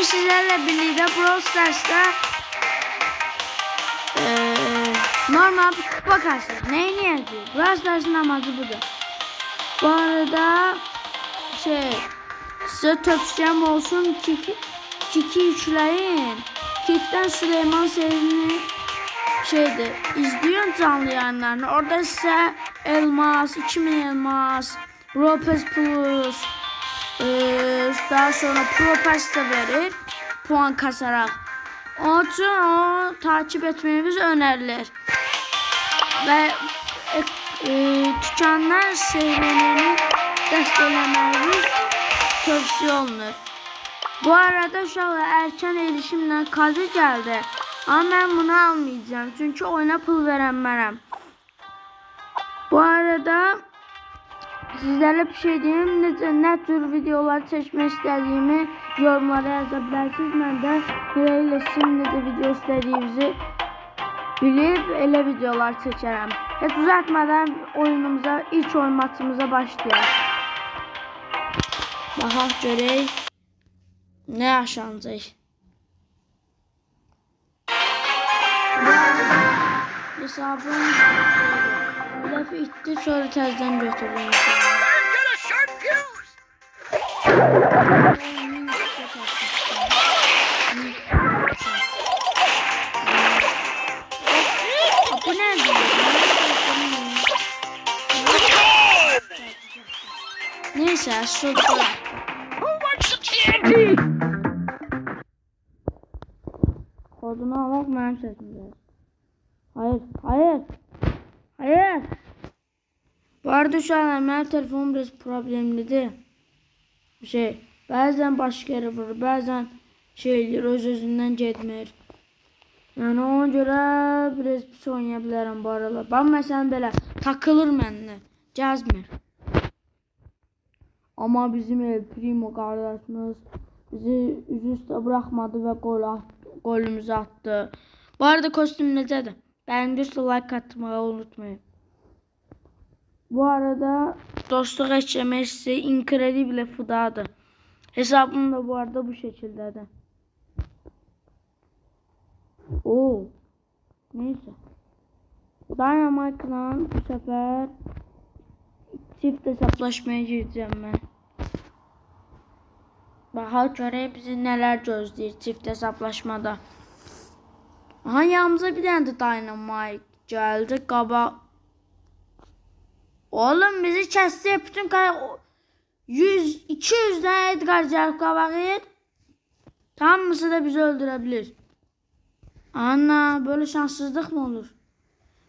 Bugün sizlerle birlikte Brawl Stars'ta normal bir kupa kastık. Neyini yazıyor? Brawl Stars'ın amacı budur. Bu arada size tavsiyem olsun Kiki yükleyin. Kick'ten Süleyman serisini izliyorsun canlı yayınlarını. Orada size elmas, 2000 elmas, Brawl Pass Plus, daha sonra Pro Pass da verir puan kasarak. Onun için onu takip etmemiz önerilir. Ve tükenler serüvenini desteklememiz tavsiye olunur. Bu arada şu an erken erişimle kazı geldi. Ama ben bunu almayacağım. Çünkü oyuna pul veremem. Bu arada sizlerle bir şey diyeyim. Ne tür videolar seçmek istediğimi yorumlara yazabilirsiniz. Ben de böyle şimdi de video istediğinizi bilip ele videolar seçerim. Hiç uzatmadan oyunumuza, ilk oyun maçımıza başlayalım. Bakalım görək ne yaşanacaq. Hesabım bir dəfə itdi, sonra təzədən götürdüm. Bu nədir? Neyse, şurada. Kodunu almak mənim səsimdə. Hayır. Bu arada şu an benim telefonum biraz problemlidir. Bazen başka yere vurur, bazen öz-özündən getmir. Yani ona göre biraz pis oynayabilirim bu aralar. Ben mesela böyle takılır mənimle, gəzmir. Ama bizim El Primo kardeşimiz bizi üst-üste bırakmadı ve golümüzü attı. Bu arada kostüm necədir? Beğendiyseniz like atmayı unutmayın. Bu arada dostluq etmək size Incredible Fıdadır. Hesabım da bu arada bu şekildedir. Neyse. Dynamite'la bu sefer çift hesaplaşmaya gireceğim ben. Bakalım görək bizi neler gözləyir çift hesaplaşmada. Aha, yanımıza bir tane de Dynamite geldi. Oğlum bizi kesti. Bütün 100-200 tane Edgar gelip kabağı. Tam mısı da bizi öldürebilir. Ana, böyle şanssızlık mı olur?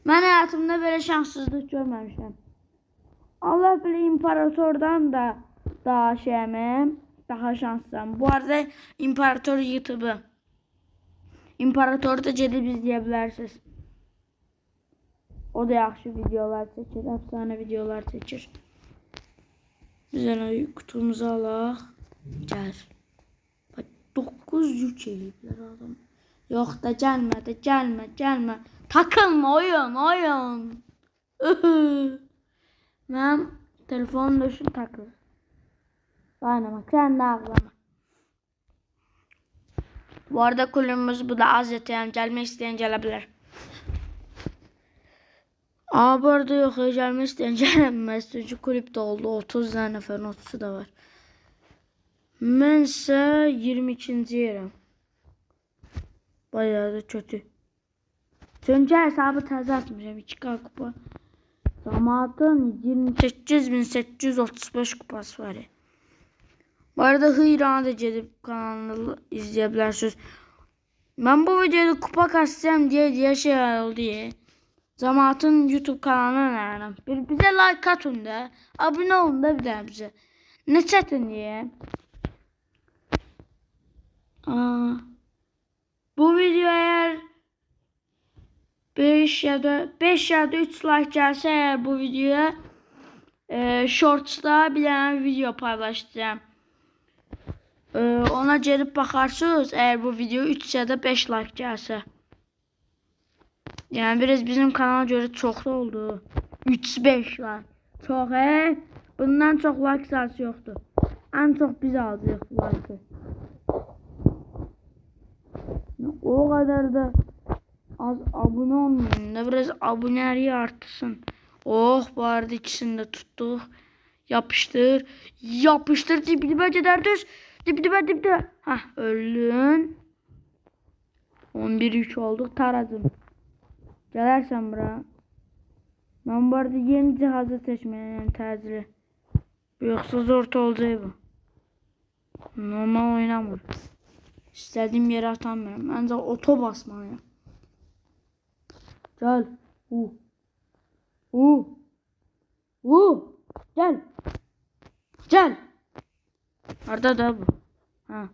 Ben hayatımda böyle şanssızlık görmemişim. Allah bilir, imparatordan da daha şanslıyım. Bu arada imparator YouTube'u. İmparatoru da gedib izləyə. O da yaxşı videolar çəkir, efsane videolar çəkir. Biz onu kutumuzu alaq. Gəl. 9 yük eləyiblər adam. Yox da gəlmə. Takılma, oyun. Mənim telefonum da şu takılır. Dayanamak, sen de ağlama. Bu arada kulübümüz bu da az yatayım. Gelmek isteyen gelebilir. Bu arada yok, gelmek isteyen gelemez. Çünkü kulüp doldu. 30 tane neferin 30'u da var. Ben ise 22. yerim. Bayağı da kötü. Çünkü hesabı təzə açmışım. 2K kupa. Zamanın 28.835 kupası var. Bu arada Hıyran'a da gelip kanalını izleyebilirsiniz. Ben bu videoda kupa kasacağım diye şey oldu diye. Zamanın YouTube kanalına öneririm. Bize like atın da. Abone olun da bir de bize. Ne çetin diye. Bu video eğer 5 ya da 3 like gelse eğer bu videoya Shorts'ta bir tane video paylaşacağım. Ona gelip bakarsınız eğer bu video 3 ya da 5 like gelse. Yani biraz bizim kanala göre çok oldu. 3-5 like. Çok Bundan çok like sayısı yoktu. En çok biz aldık like'ı. O kadar da az abone olmayın da biraz aboneliği artsın. Oh, bu arada ikisini de tuttuk. Yapıştır. Yapıştır. Dip dibe gider düz. Dip dibe dip dibe. Hah, öldün. 11-3 olduk. Taradım. Gelersen bura. Ben bu arada yeni cihazı seçmeye yani tercih. Yoksa zor olacak bu. Normal oynamır. İstediğim yere atamıyorum. Ancak oto basmaya. Gel. Gel. Gel. Nerede da bu? Ha.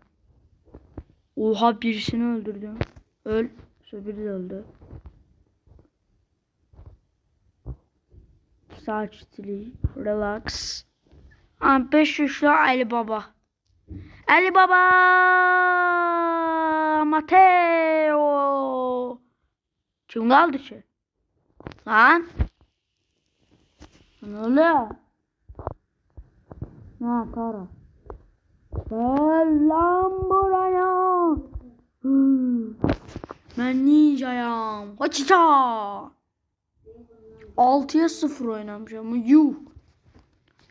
Oha, birisini öldürdüm. Öl. Öbürü de öldü. Saçlı. Relax. 5 yaşlı Ali Baba. Ali Baba. Mateo. Kim kaldı ki? Lan. Ne oluyor? Ha, Tara. Gel lan buraya. Ben ninjayım. Haçita. 6'ya 0 oynamışım. Yuh.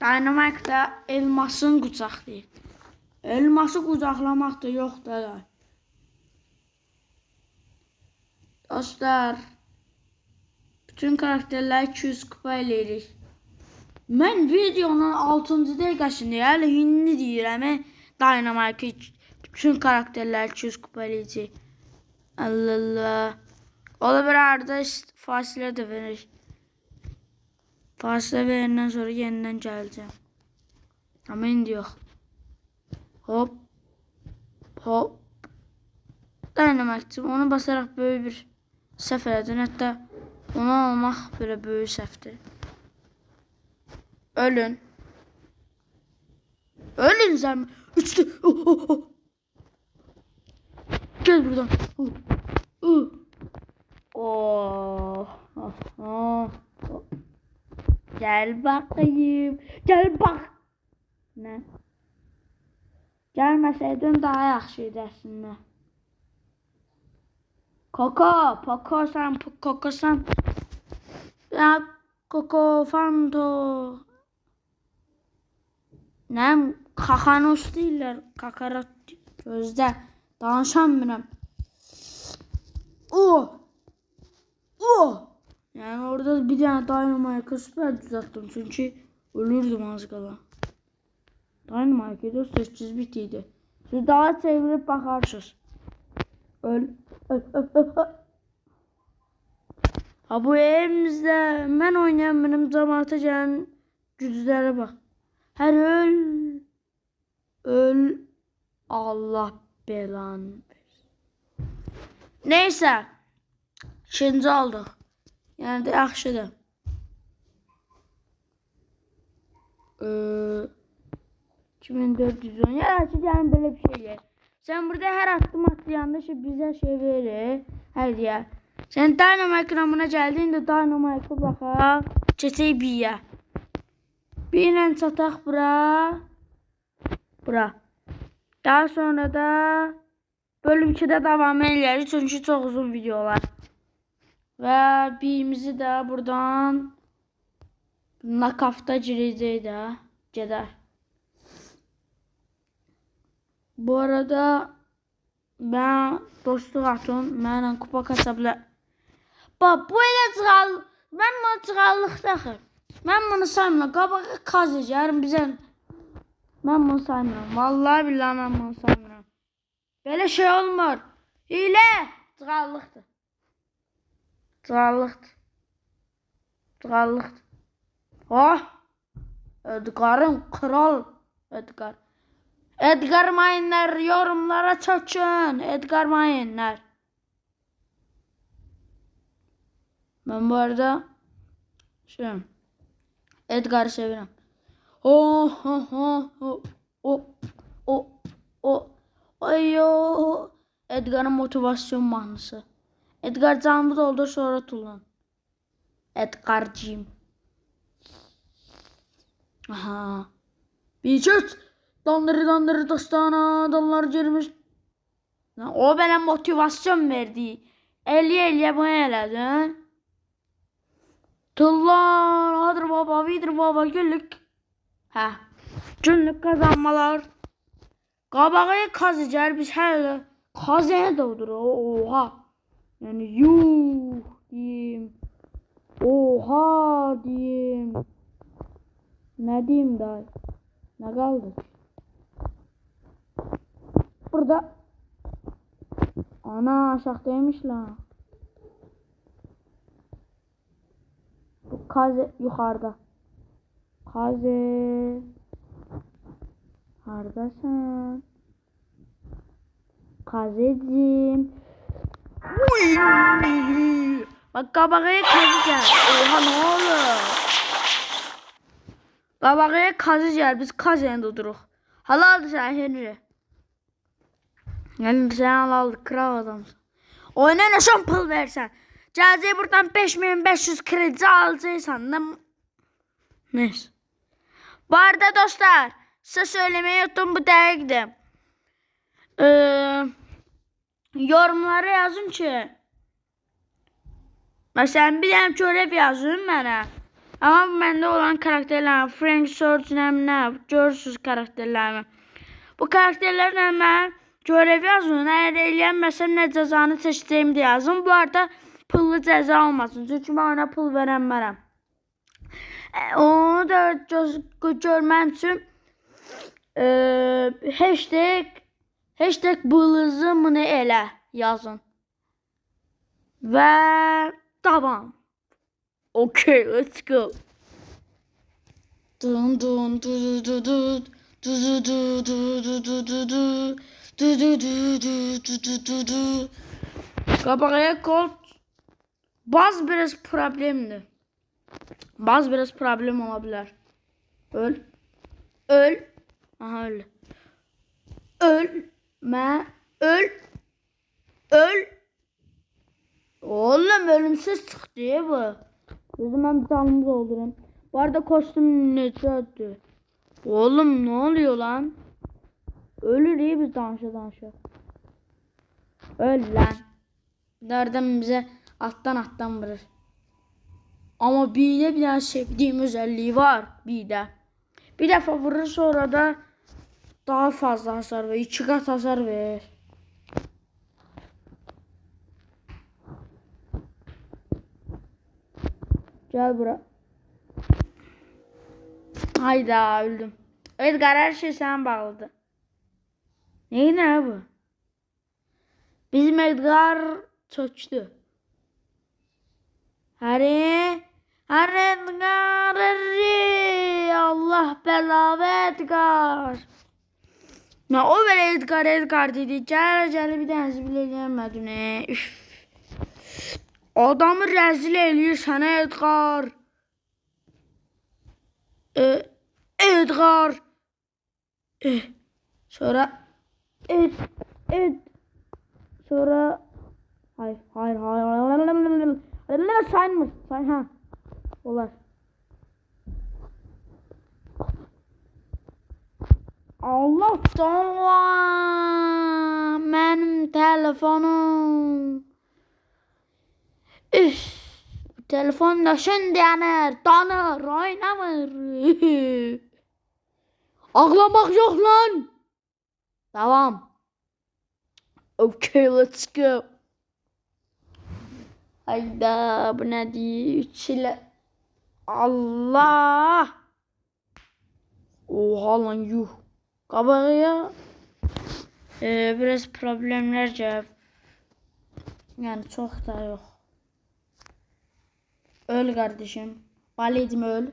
Dynamite'da elmasın qucaqlayır. Elması qucaqlamaq da yoxdur da. Dostlar, bütün karakterlər 200 kupa eləyirik. Mən videonun 6-cı dəqiqəsində hələ hindi deyirəm. Dynamite bütün karakterlər 200 kupa eləyəcək. Allah Allah. Ola bir arada fasilə də verir. Fasilə verəndən sonra yenidən gələcəm. Amma indi yox. Hop. Hop. Dynamite onu basaraq böyük bir səhv elədin. Hətta onu almaq belə böyük səhvdir. Ölün. Ölün sen. Üçlü. Gel buradan. Gel bakayım. Gel bak. Ne? Gelməsəydin daha yaxşıydı əslində. Poco sen. Ya Coco Fanto. Ne? Kakanos değiller. Kakarat gözde. Danışamıyorum. Yani orada bir tane Dynamite'ı süper düzelttim. Çünkü ölürdüm az kala. Dynamite'da 800 bitiydi. Siz daha çevirip bakarsınız. Öl. Ha, bu evimizde ben oynayan benim cemaate gelen güçlere bak. Her öl. Allah belanı. Neyse. İkinci aldık. Yani de yaxşıdır. 2410. Ya yani böyle bir şey. Sen burada her attım atlayanda bize şey verir. Her diye. Sen Dynamite ekranına geldiğinde Dynamite'a bakaq. Keçək bir. Birlə çataq bura. Daha sonra da bölüm 2'de devam ederiz. Çünkü çok uzun videolar. Ve birimizi de buradan nakafta gireceğiz de. Gedər. Bu arada ben dostluq atın. Mənlə kupa kasabla. Bak bu elə çıxal. Mən bunu çıxallıqda axır. Mən bunu saymıram. Qabağa kazacağım bizə. Mən bunu saymıram. Vallahi billahi mən bunu saymıram. Belə şey olmur. Hile. Çıxallıqdır. Oh. Edgar'ın kral. Edgar Miner yorumlara çökün. Edgar Miner. Ben bu arada Edgar'ı seviyorum. Ayo. Edgar'ın motivasyon mahnısı. Edgar canımı doldur sonra tullan. Edgar'cığım. Aha. Bir çöt. Dandırı dostana. Dallar girmiş. O mənə motivasyon verdi. Eləyə bunu elədin. Tullar, hadır baba, vidir baba, günlük. Hə, günlük kazanmalar. Qabağı kazıcar, biz hələ kazıya doğduruq. Oha. Yəni yuh diyeyim. Oha diyeyim. Nə diyeyim daha? Nə qaldı? Burada. Ana aşağıdaymış lan. Bu kaze yukarıda. Kaze. Neredesin? Kazecim. Bak kabağı kazacağız. Oha ne olur? Kabağı kazacağız. Biz kazayında duruq. Halaldır sen Henry. Yani sen halaldır. Kral adamsın. Oyuna nəşən pul versən. Gələcək buradan 5500 kredi alacaqsan. Neyse. Bu arada dostlar. Size söylemeyi unuttum, bu dəqiqdir. Yorumlara yazın ki. Mesela bir tane görev yazın mənə. Ama bu məndə olan karakterlərim. Frank Sorge, görürsünüz karakterlərimi. Bu karakterlərlə mən görev yazın. Eğer eləyənməsəm nə cəzanı seçəcəyimi də yazın. Bu arada pullu cəza olmasın. Çünki mən ona pul verənmərəm. Onu da görməm üçün hashtag bılızımını elə yazın. Və devam. Okay, let's go. Dun dun du du du du du du du du du du du du du du du. Qabağa kod biraz problemdir. Biraz problem olabilir. Öl. Aha öyle. Öl. Oğlum ölümsüz çıktı ya bu. Dedim ben bir canımı doldurayım. Bu arada kostüm necədir? Oğlum ne oluyor lan? Ölür iyi biz danışa. Öl lan. Nereden bize alttan vurur. Ama bir de bir tane sevdiğim özelliği var. Bir defa vurur sonra da daha fazla hasar ver. 2 kat hasar ver. Gel bura. Hayda öldüm. Edgar her şey sana bağladı. Neyin ne bu? Bizim Edgar çöktü. Harry Edgar. Allah belavı Edgar. Ne o böyle Edgar dedi. Gəl bir dənəsi bile eləyəmədi ne. Adamı rezil eləyir sənə Edgar. Edgar. Sonra sonra hayır. Sayın ha. Olar. Allah Allah. Benim telefonum. Telefon da şimdi tanır, oynamır. Ağlamak yok lan. Tamam. Okay, let's go. Hayda, bu ne diye 3 ile. Allah. Oha lan yuh. Kabağıya biraz problemler cevap. Yani çok da yok. Öl kardeşim. Validim öl.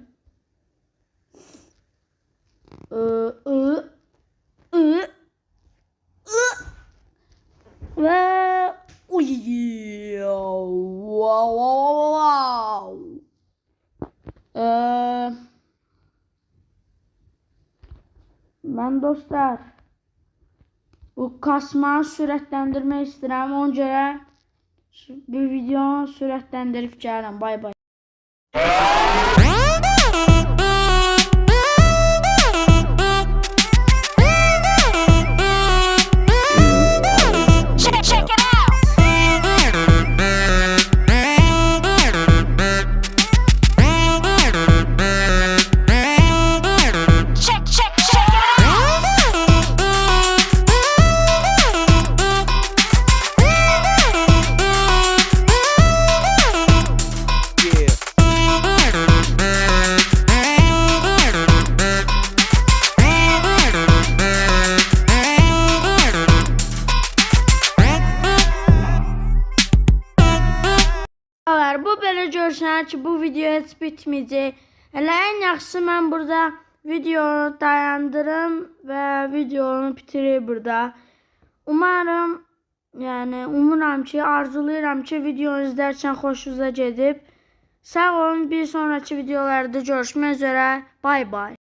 Ve wow. Ben dostlar bu kasma sürətlendirmek istedim. Ona göre bir video sürətlendirip gələm. Bay bay. görürsünüz ki bu video heç bitməyəcək. Elə ən yaxşısı mən burada videonu dayandırım və videonu bitireyim burada. Umuram ki, arzulayıram ki, videonu izlərkən xoşunuza gedib. Sağ olun, bir sonraki videolarda görüşmək üzrə. Bay bay.